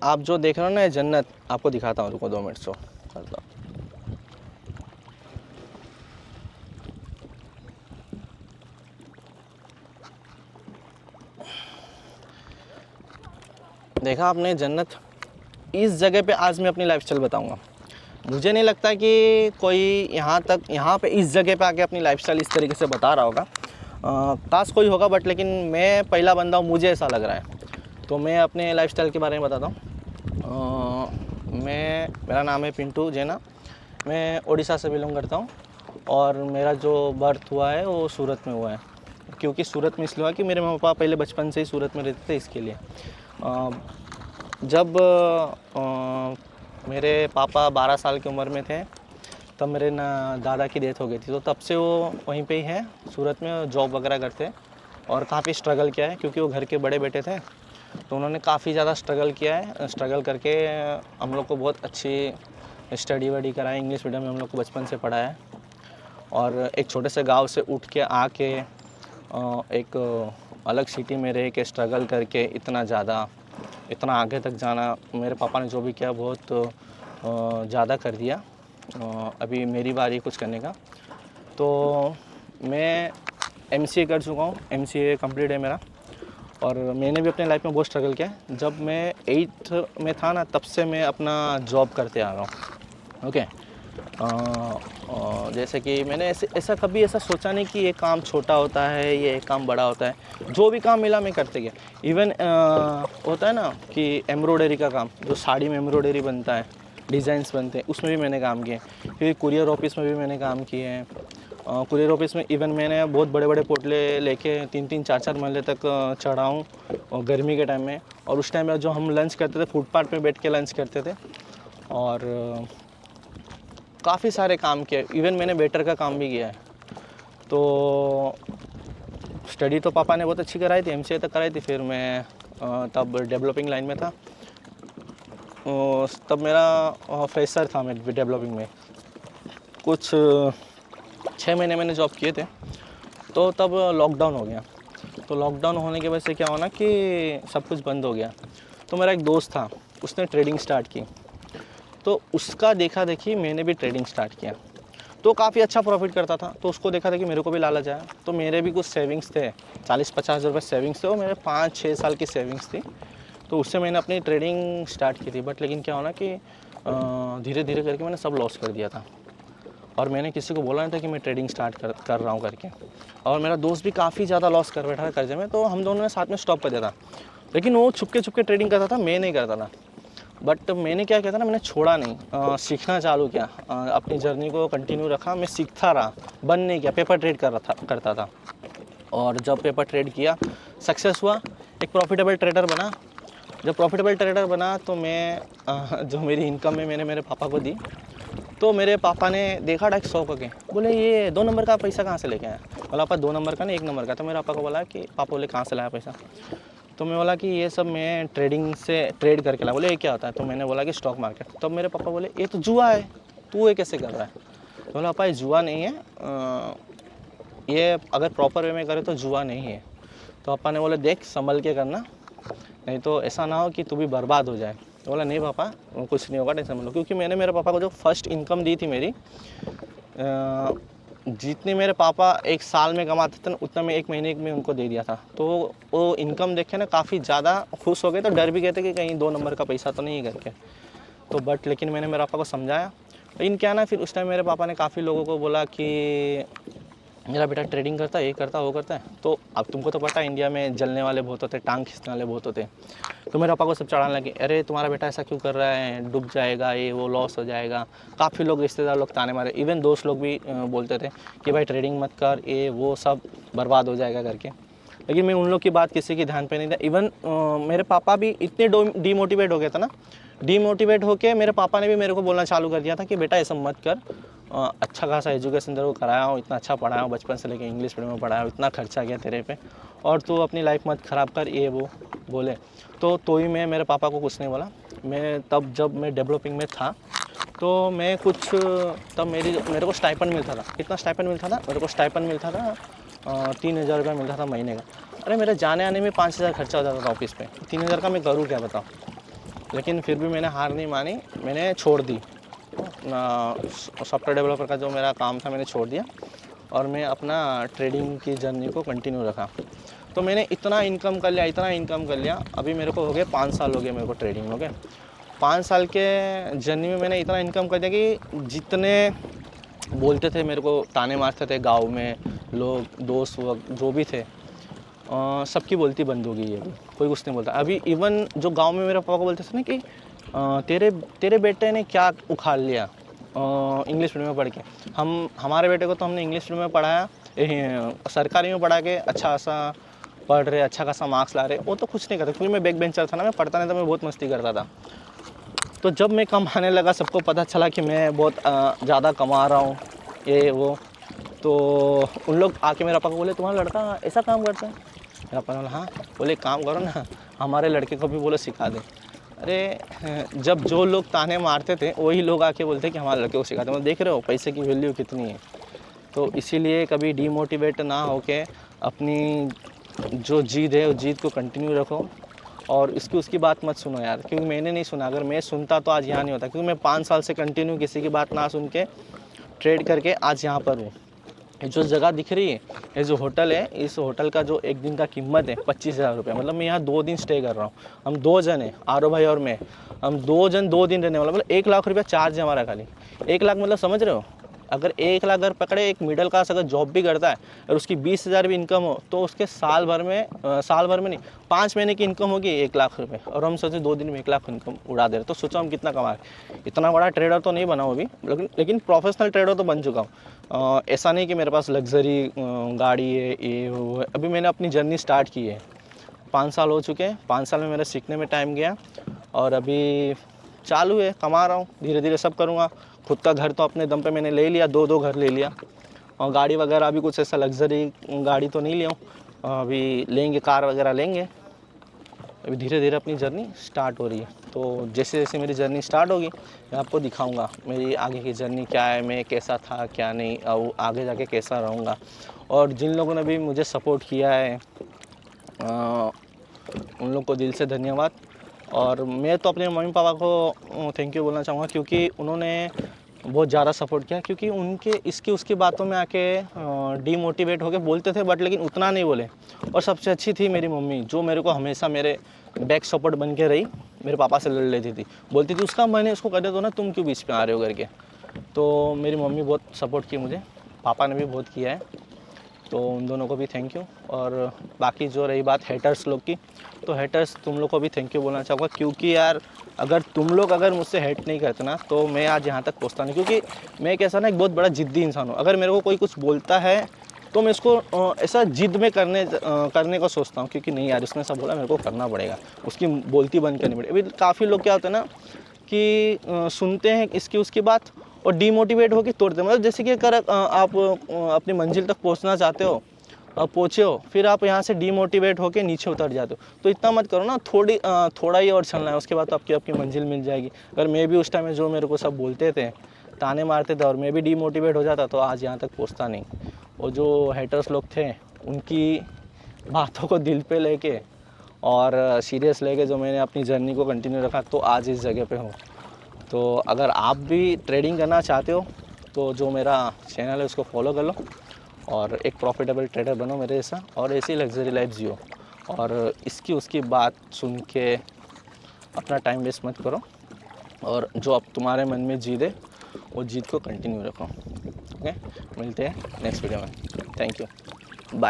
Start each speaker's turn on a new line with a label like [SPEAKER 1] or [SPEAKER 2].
[SPEAKER 1] आप जो देख रहे हो ना ये जन्नत, आपको दिखाता हूँ, रुको 2 मिनट सो करता हूँ। देखा आपने जन्नत, इस जगह पे आज मैं अपनी लाइफस्टाइल बताऊंगा। मुझे नहीं लगता कि कोई यहाँ पे इस जगह पे आके अपनी लाइफस्टाइल इस तरीके से बता रहा होगा। काश कोई होगा, बट लेकिन मैं पहला बंदा हूँ, मुझे ऐसा लग रहा है। तो मैं अपने लाइफस्टाइल के बारे में बताता हूँ। मेरा नाम है पिंटू जैना, मैं उड़ीसा से बिलोंग करता हूँ और मेरा जो बर्थ हुआ है वो सूरत में हुआ है। क्योंकि सूरत में इसलिए हुआ कि मेरे मम्मी पापा पहले बचपन से ही सूरत में रहते थे, इसके लिए। जब मेरे पापा 12 साल की उम्र में थे तब मेरे दादा की डेथ हो गई थी। तो तब से वो वहीं पे ही हैं, सूरत में जॉब वगैरह करते और काफ़ी स्ट्रगल किया है, क्योंकि वो घर के बड़े बेटे थे। तो उन्होंने काफ़ी ज़्यादा स्ट्रगल किया है। स्ट्रगल करके हम लोग को बहुत अच्छी स्टडी वडी कराई, इंग्लिश मीडियम में हम लोग को बचपन से पढ़ाया है। और एक छोटे से गांव से उठ के आके एक अलग सिटी में रह के स्ट्रगल करके इतना आगे तक जाना, मेरे पापा ने जो भी किया बहुत ज़्यादा कर दिया। अभी मेरी बारी कुछ करने का। तो मैं MCA कर चुका हूँ, MCA कंप्लीट है मेरा। और मैंने भी अपने लाइफ में बहुत स्ट्रगल किया है। जब मैं 8th में था ना, तब से मैं अपना जॉब करते आ रहा हूँ। ओके। जैसे कि मैंने ऐसा कभी ऐसा सोचा नहीं कि ये काम छोटा होता है, ये काम बड़ा होता है। जो भी काम मिला मैं करते गया। इवन होता है ना कि एम्ब्रॉयडरी का काम, जो साड़ी में एम्ब्रॉयडरी बनता है, डिज़ाइंस बनते हैं, उसमें भी मैंने काम किए। फिर कुरियर ऑफिस में भी मैंने काम किए हैं। कुरियर ऑफिस में इवन मैंने बहुत बड़े बड़े पोटले लेके 3-3 4-4 महले तक चढ़ा हूँ गर्मी के टाइम में। और उस टाइम में जो हम लंच करते थे, फुटपाथ पे बैठ के लंच करते थे। और काफ़ी सारे काम किए, इवन मैंने वेटर का काम भी किया है। तो स्टडी तो पापा ने बहुत अच्छी कराई थी, MCA तक कराई थी। फिर मैं तब डेवलपिंग लाइन में था। तब मेरा फ्रेशर था मैं डेवलपिंग में। कुछ 6 महीने मैंने जॉब किए थे। तो तब लॉकडाउन हो गया। तो लॉकडाउन होने की वजह से क्या हुआ ना कि सब कुछ बंद हो गया। तो मेरा एक दोस्त था, उसने ट्रेडिंग स्टार्ट की। तो उसका देखा देखी मैंने भी ट्रेडिंग स्टार्ट किया। तो काफ़ी अच्छा प्रॉफिट करता था। तो उसको देखा था कि मेरे को भी लालच आया। तो मेरे भी कुछ सेविंग्स थे, 40-50 रुपये सेविंग्स थे। वो मेरे 5-6 साल की सेविंग्स थी। तो उससे मैंने अपनी ट्रेडिंग स्टार्ट की थी। बट लेकिन क्या होना कि धीरे धीरे करके मैंने सब लॉस कर दिया था। और मैंने किसी को बोला नहीं था कि मैं ट्रेडिंग स्टार्ट कर रहा हूँ करके। और मेरा दोस्त भी काफ़ी ज़्यादा लॉस कर बैठा था कर्जे में। तो हम दोनों ने साथ में स्टॉप कर दिया था। लेकिन वो छुपके छुपके ट्रेडिंग करता था, मैं नहीं करता था। बट मैंने क्या किया था ना, मैंने छोड़ा नहीं, सीखना चालू किया। अपनी जर्नी को कंटिन्यू रखा, मैं सीखता रहा, बंद नहीं किया। पेपर ट्रेड करता था। और जब पेपर ट्रेड किया, सक्सेस हुआ, एक प्रॉफिटेबल ट्रेडर बना। जब प्रॉफिटेबल ट्रेडर बना तो मैं जो मेरी इनकम है मैंने मेरे पापा को दी। तो मेरे पापा ने देखा डायरेक्ट शौक के, बोले ये 2 नंबर का पैसा कहाँ से लेके आया। बोला पापा 2 नंबर का नहीं, 1 नंबर का। तो मेरे पापा को बोला कि पापा बोले कहाँ से लाया पैसा। तो मैं बोला कि ये सब मैं ट्रेडिंग से ट्रेड करके ला। बोले ये क्या होता है। तो मैंने बोला कि स्टॉक मार्केट। तब मेरे पापा बोले ये तो जुआ है, तू ये कैसे कर रहा है। तो बोला पापा ये जुआ नहीं है, ये अगर प्रॉपर वे में करे तो जुआ नहीं है। तो पापा ने बोले देख संभल के करना, नहीं तो ऐसा ना हो कि तू भी बर्बाद हो जाए। तो बोला नहीं पापा कुछ नहीं होगा, टेंशन मत लो। क्योंकि मैंने मेरे पापा को जो फर्स्ट इनकम दी थी मेरी, जितनी मेरे पापा एक साल में कमाते थे ना, उतना मैं 1 महीने में उनको दे दिया था। तो वो इनकम देखे ना काफ़ी ज़्यादा खुश हो गए। तो डर भी गए थे कि कहीं 2 नंबर का पैसा तो नहीं करके। तो बट लेकिन मैंने मेरे पापा को समझाया। लेकिन क्या ना, फिर उस टाइम मेरे पापा ने काफ़ी लोगों को बोला कि मेरा बेटा ट्रेडिंग करता है, ये करता है, वो करता है। तो अब तुमको तो पता है इंडिया में जलने वाले बहुत होते हैं, टांग खींचने वाले बहुत होते हैं। तो मेरे पापा को सब चढ़ाने लगे, अरे तुम्हारा बेटा ऐसा क्यों कर रहा है, डूब जाएगा, ये वो लॉस हो जाएगा। काफ़ी लोग रिश्तेदार लोग ताने मारे, इवन दोस्त लोग भी बोलते थे कि भाई ट्रेडिंग मत कर, ये वो सब बर्बाद हो जाएगा करके। लेकिन मैं उन लोग की बात किसी की ध्यान पे नहीं था। इवन मेरे पापा भी इतने डीमोटिवेट हो गए थे ना, डीमोटिवेट होके मेरे पापा ने भी मेरे को बोलना चालू कर दिया था कि बेटा ऐसा मत कर, अच्छा खासा एजुकेशन तेरे को कराया हूँ, इतना अच्छा पढ़ाया हूँ, बचपन से लेकर इंग्लिश मीडियम में पढ़ाया हूँ, इतना खर्चा किया तेरे पे, और तू अपनी लाइफ मत ख़राब कर, ये वो बोले। तो ही मैं मेरे पापा को कुछ नहीं बोला। मैं तब जब मैं डेवलपिंग में था तो मैं कुछ तब मेरे को स्टाइपेंड मिलता था। कितना स्टाइपेंड मिलता था मेरे को? स्टाइपेंड मिलता था 3,000 रुपये मिलता था महीने का। अरे मेरे जाने आने में 5,000 खर्चा हो जाता था ऑफिस पे। 3,000 का मैं करूँ क्या बताओ। लेकिन फिर भी मैंने हार नहीं मानी, मैंने छोड़ दी सॉफ्टवेयर डेवलपर का जो मेरा काम था मैंने छोड़ दिया और मैं अपना ट्रेडिंग की जर्नी को कंटिन्यू रखा। तो मैंने इतना इनकम कर लिया, अभी मेरे को हो गए 5 साल हो गए मेरे को ट्रेडिंग, हो गए 5 साल के जर्नी में मैंने इतना इनकम कर दिया कि जितने बोलते थे मेरे को, ताने मारते थे गाँव में लोग, दोस्त वक्त जो भी थे, सबकी बोलती बंद हो गई है अभी, कोई कुछ नहीं बोलता। अभी इवन जो गांव में मेरे पापा को बोलते थे ना कि तेरे बेटे ने क्या उखाड़ लिया इंग्लिश मीडियम में पढ़ के, हमारे बेटे को तो हमने इंग्लिश मीडियम में पढ़ाया, सरकारी में पढ़ा के अच्छा खासा पढ़ रहे, अच्छा खासा मार्क्स ला रहे, वो तो कुछ नहीं करता क्योंकि मैं बैक बेंचर था ना, मैं पढ़ता नहीं था, मैं बहुत मस्ती करता था। तो जब मैं कमाने लगा, सबको पता चला कि मैं बहुत ज़्यादा कमा रहा हूँ, ये वो, तो उन लोग आके मेरे पापा को बोले तुम्हारा लड़का ऐसा काम करता है। मेरा पापा बोला हाँ। बोले काम करो ना, हमारे लड़के को भी बोलो सिखा दे। अरे जब जो लोग ताने मारते थे वही लोग आके बोलते कि हमारे लड़के को सिखाते। मतलब देख रहे हो पैसे की वैल्यू कितनी है। तो इसीलिए कभी डीमोटिवेट ना होके अपनी जो जीत है उस जीत को कंटिन्यू रखो और इसकी उसकी बात मत सुनो यार, क्योंकि मैंने नहीं सुना। अगर मैं सुनता तो आज यहाँ नहीं होता, क्योंकि मैं 5 साल से कंटिन्यू किसी की बात ना सुन के ट्रेड करके आज यहाँ पर हूँ। ये जो जगह दिख रही है, ये जो होटल है, इस होटल का जो एक दिन का कीमत है 25,000 रुपये। मतलब मैं यहाँ 2 दिन स्टे कर रहा हूँ। हम 2 जन हैं, आरो भाई और मैं, हम 2 जन 2 दिन रहने वाला। मतलब 1 लाख रुपया चार्ज है हमारा खाली। 1 लाख मतलब समझ रहे हो, अगर 1 लाख अगर पकड़े, एक मिडिल क्लास अगर जॉब भी करता है और उसकी 20,000 भी इनकम हो तो उसके साल भर में नहीं 5 महीने की इनकम होगी 1 लाख रुपये। और हम सोचे 2 दिन में 1 लाख इनकम उड़ा दे रहे, तो सोचो हम कितना कमा रहे। इतना बड़ा ट्रेडर तो नहीं बना हूँ अभी, लेकिन प्रोफेशनल ट्रेडर तो बन चुका हूँ। ऐसा नहीं कि मेरे पास लग्जरी गाड़ी है, ये वो है। अभी मैंने अपनी जर्नी स्टार्ट की है, 5 साल हो चुके हैं। 5 साल में मेरा सीखने में टाइम गया और अभी चालू है, कमा रहा हूँ, धीरे धीरे सब करूँगा। खुद का घर तो अपने दम पे मैंने ले लिया, 2 घर ले लिया। और गाड़ी वगैरह अभी कुछ ऐसा लग्जरी गाड़ी तो नहीं लिया हूँ, अभी लेंगे, कार वगैरह लेंगे। अभी धीरे धीरे अपनी जर्नी स्टार्ट हो रही है। तो जैसे जैसे मेरी जर्नी स्टार्ट होगी मैं आपको दिखाऊंगा मेरी आगे की जर्नी क्या है, मैं कैसा था क्या नहीं, और आगे जाके कैसा रहूँगा। और जिन लोगों ने भी मुझे सपोर्ट किया है उन लोग को दिल से धन्यवाद। और मैं तो अपने मम्मी पापा को थैंक यू बोलना चाहूँगा, क्योंकि उन्होंने बहुत ज़्यादा सपोर्ट किया। क्योंकि उनके इसकी उसकी बातों में आके डीमोटिवेट होके बोलते थे, बट लेकिन उतना नहीं बोले। और सबसे अच्छी थी मेरी मम्मी, जो मेरे को हमेशा मेरे बैक सपोर्ट बन के रही। मेरे पापा से लड़ लेती थी, बोलती थी उसका मन है उसको कर दे दो ना, तुम क्यों बीच में आ रहे हो करके। तो मेरी मम्मी बहुत सपोर्ट की मुझे, पापा ने भी बहुत किया है, तो उन दोनों को भी थैंक यू। और बाकी जो रही बात हेटर्स लोग की, तो हेटर्स तुम लोग को भी थैंक यू बोलना चाहूँगा। क्योंकि यार अगर तुम लोग अगर मुझसे हेट नहीं करते ना तो मैं आज यहाँ तक पहुँचता नहीं। क्योंकि मैं एक ऐसा ना एक बहुत बड़ा ज़िद्दी इंसान हूँ। अगर मेरे को कोई कुछ बोलता है तो मैं इसको ऐसा जिद में करने को सोचता हूँ, क्योंकि नहीं यार इसने सब बोला, मेरे को करना पड़ेगा, उसकी बोलती बंद करनी पड़ेगी। अभी काफ़ी लोग क्या होते हैं ना कि सुनते हैं इसकी उसकी बात और डीमोटिवेट होकर तोड़ते हैं। मतलब जैसे कि अगर आप अपनी मंजिल तक पहुंचना चाहते हो, पहुँचे हो, फिर आप यहाँ से डीमोटिवेट होकर नीचे उतर जाते हो। तो इतना मत करो ना, थोड़ा ही और चलना है, उसके बाद तो आपकी मंजिल मिल जाएगी। अगर मैं भी उस टाइम में जो मेरे को सब बोलते थे, ताने मारते थे, और मैं भी डीमोटिवेट हो जाता तो आज यहाँ तक पहुँचता नहीं। और जो हेटर्स लोग थे उनकी बातों को दिल पे लेके और सीरियस लेके जो मैंने अपनी जर्नी को कंटिन्यू रखा, तो आज इस जगह पे हूँ। तो अगर आप भी ट्रेडिंग करना चाहते हो तो जो मेरा चैनल है उसको फॉलो कर लो और एक प्रॉफिटेबल ट्रेडर बनो मेरे जैसा, और ऐसी लग्जरी लाइफ जियो। और इसकी उसकी बात सुन के अपना टाइम वेस्ट मत करो, और जो अब तुम्हारे मन में जीत है वो जीत को कंटिन्यू रखो। ओके, मिलते हैं नेक्स्ट वीडियो में। Thank you, bye.